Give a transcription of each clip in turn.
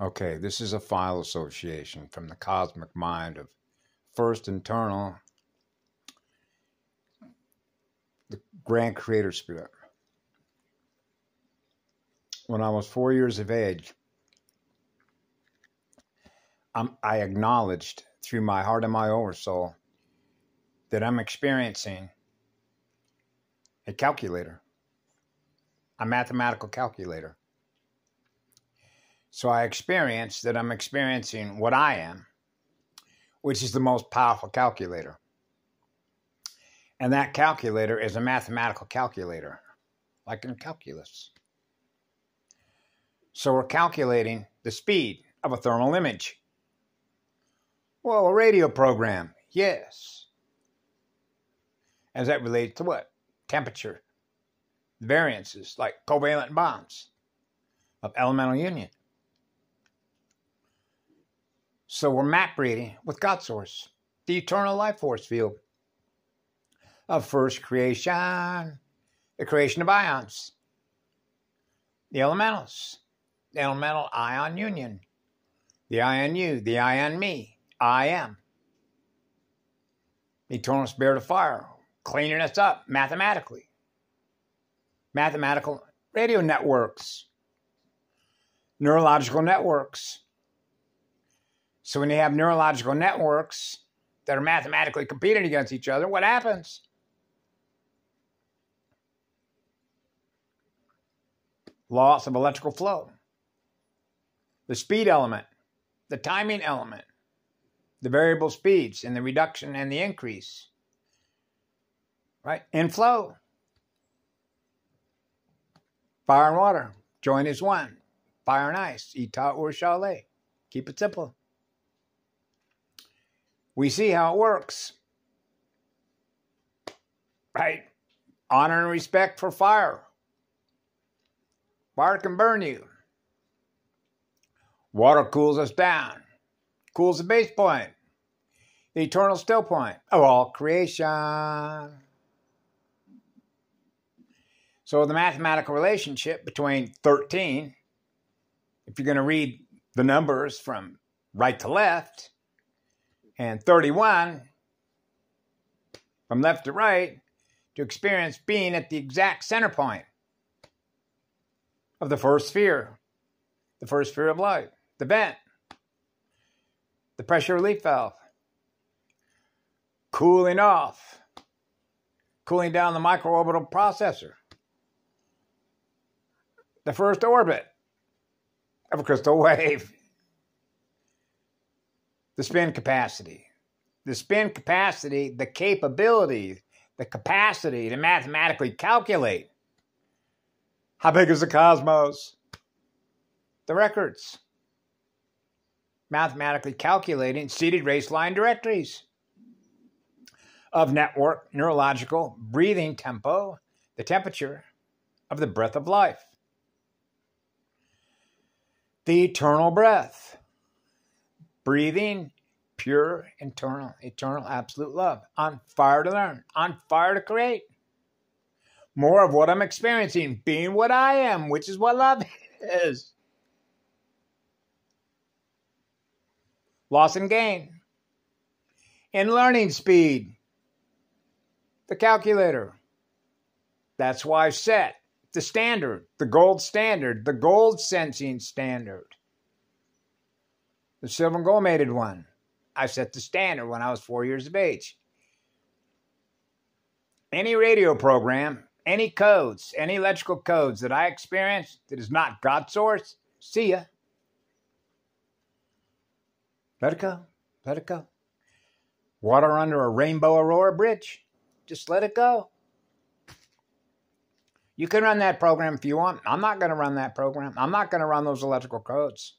Okay, this is a file association from the cosmic mind of first internal, the grand creator spirit. When I was 4 years of age, I acknowledged through my heart and my oversoul that I'm experiencing a calculator, a mathematical calculator. So I experienced that I'm experiencing what I am, which is the most powerful calculator. And that calculator is a mathematical calculator, like in calculus. So we're calculating the speed of a thermal image. Well, a radio program, yes. As that relates to what? Temperature. Variances, like covalent bonds of elemental union. So we're map reading with God Source, the eternal life force field of first creation, the creation of ions, the elementals, the elemental ion union, the ion you, the ion me, I am. The eternal spirit of fire, cleaning us up mathematically. Mathematical radio networks, neurological networks. So when you have neurological networks that are mathematically competing against each other, what happens? Loss of electrical flow. The speed element, the timing element, the variable speeds and the reduction and the increase. Right? In flow. Fire and water, join as one. Fire and ice, Ita Ur Shale. Keep it simple. We see how it works. Right? Honor and respect for fire. Fire can burn you. Water cools us down. Cools the base point. The eternal still point of all creation. So the mathematical relationship between 13, if you're going to read the numbers from right to left, and 31, from left to right, to experience being at the exact center point of the first sphere of light, the vent, the pressure relief valve, cooling off, cooling down the microorbital processor, the first orbit of a crystal wave, the spin capacity, the capability, the capacity to mathematically calculate how big is the cosmos, the records, mathematically calculating seated race line directories of network, neurological, breathing tempo, the temperature of the breath of life. The eternal breath, breathing pure, eternal absolute love, on fire to learn, on fire to create. More of what I'm experiencing, being what I am, which is what love is. Loss and gain. In learning speed, the calculator. That's why I set the standard, the gold sensing standard. The silver and gold mated one. I set the standard when I was 4 years of age. Any radio program, any codes, any electrical codes that I experience that is not God source, see ya. Let it go. Let it go. Water under a Rainbow Aurora bridge. Just let it go. You can run that program if you want. I'm not going to run that program. I'm not going to run those electrical codes.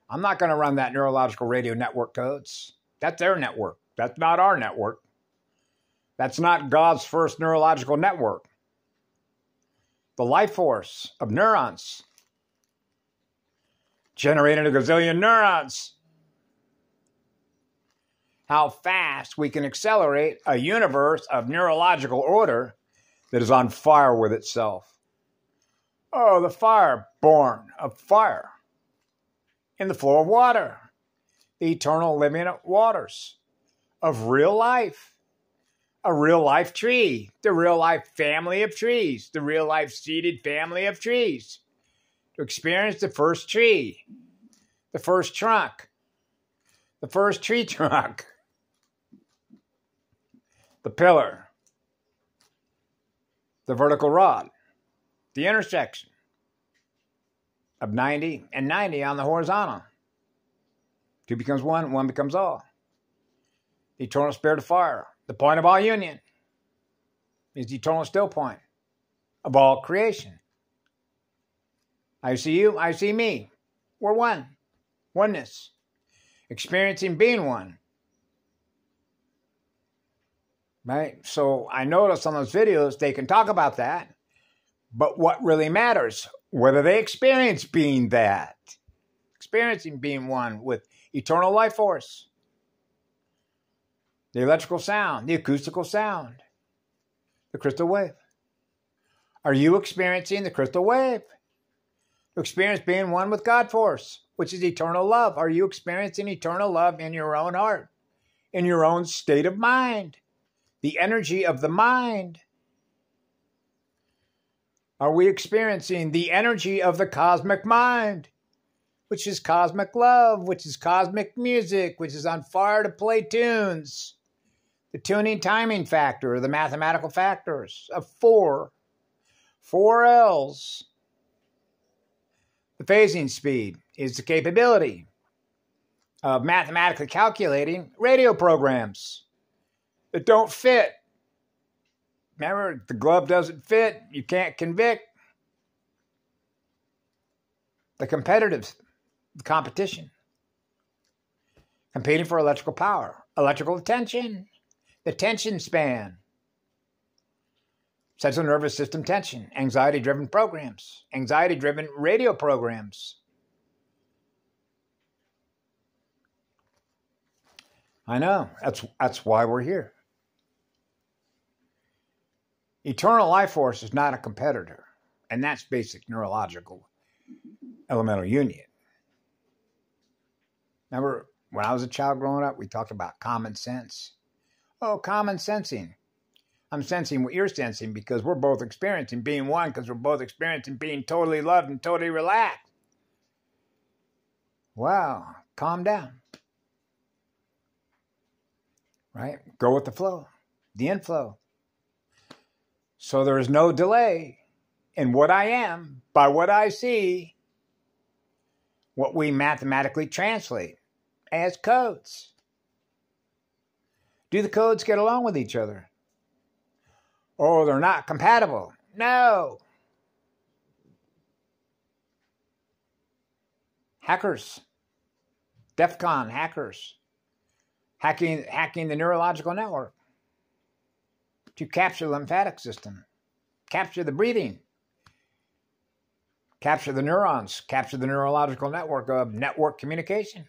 I'm not going to run that neurological radio network codes. That's their network. That's not our network. That's not God's first neurological network. The life force of neurons. Generating a gazillion neurons. How fast we can accelerate a universe of neurological order that is on fire with itself. Oh, the fire born of fire. in the flow of water, the eternal living waters of real life, a real life tree, the real life family of trees, the real life seeded family of trees, to experience the first tree, the first trunk, the first tree trunk, the pillar, the vertical rod, the intersection of 90 and 90 on the horizontal. Two becomes one, one becomes all. The eternal spirit of fire, the point of all union, is the eternal still point of all creation. I see you, I see me. We're one. Oneness. Experiencing being one. Right? So I noticed on those videos they can talk about that, but what really matters, whether they experience being that. Experiencing being one with eternal life force. The electrical sound, the acoustical sound, the crystal wave. Are you experiencing the crystal wave? To experience being one with God force, which is eternal love. Are you experiencing eternal love in your own heart, in your own state of mind, the energy of the mind? Are we experiencing the energy of the cosmic mind, which is cosmic love, which is cosmic music, which is on fire to play tunes? The tuning timing factor, the mathematical factors of four L's. The phasing speed is the capability of mathematically calculating radio programs that don't fit. Remember, the glove doesn't fit, you can't convict. The competition. Competing for electrical power, electrical attention, the tension span. Central nervous system tension, anxiety-driven programs, anxiety-driven radio programs. I know, that's why we're here. Eternal life force is not a competitor, and that's basic neurological elemental union. Remember, when I was a child growing up, we talked about common sense. Oh, common sensing. I'm sensing what you're sensing because we're both experiencing being one, because we're both experiencing being totally loved and totally relaxed. Wow, calm down. Right? Go with the flow, the inflow. So there is no delay in what I am by what I see, what we mathematically translate as codes. Do the codes get along with each other? Oh, they're not compatible. No. Hackers. DEF CON hackers. Hacking the neurological network to capture the lymphatic system, capture the breathing, capture the neurons, capture the neurological network of network communication,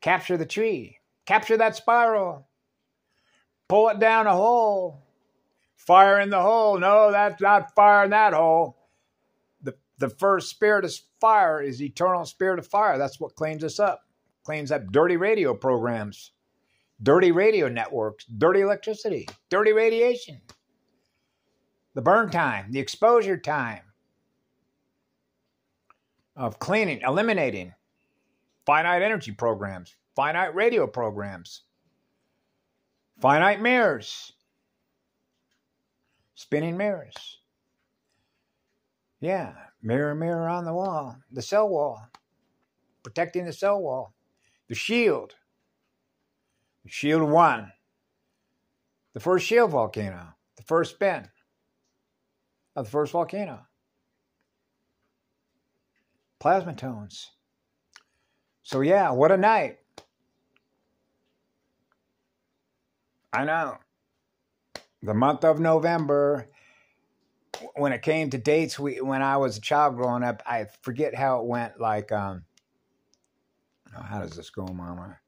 capture the tree, capture that spiral, pull it down a hole, fire in the hole. No, that's not fire in that hole. The first spirit of fire is eternal spirit of fire. That's what claims us up. Claims up dirty radio programs, dirty radio networks, dirty electricity, dirty radiation. The burn time, the exposure time of cleaning, eliminating finite energy programs, finite radio programs, finite mirrors, spinning mirrors. Yeah, mirror, mirror on the wall, the cell wall, protecting the cell wall, the shield one, the first shield volcano, the first spin of the first volcano, plasma tones. So yeah, what a night. I know. The month of November, when it came to dates, when I was a child growing up, I forget how it went, like, how does this go, Mama?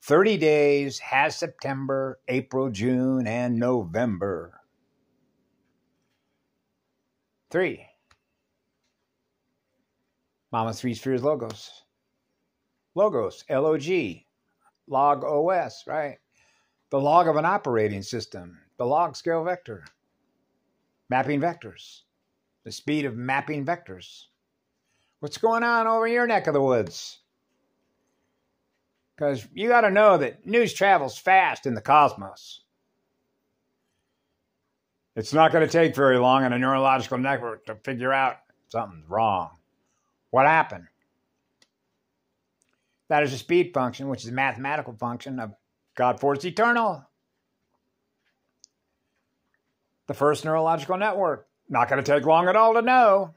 30 days has September, April, June, and November. 3. Mama's three spheres logos. Logos, L-O-G, log OS, right? The log of an operating system, the log scale vector, mapping vectors, the speed of mapping vectors. What's going on over your neck of the woods? Because you got to know that news travels fast in the cosmos. It's not going to take very long in a neurological network to figure out something's wrong. What happened? That is a speed function, which is a mathematical function of God force eternal. The first neurological network. Not going to take long at all to know.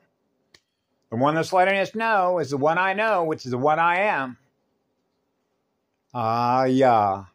The one that's letting us know is the one I know, which is the one I am. Ah, yeah.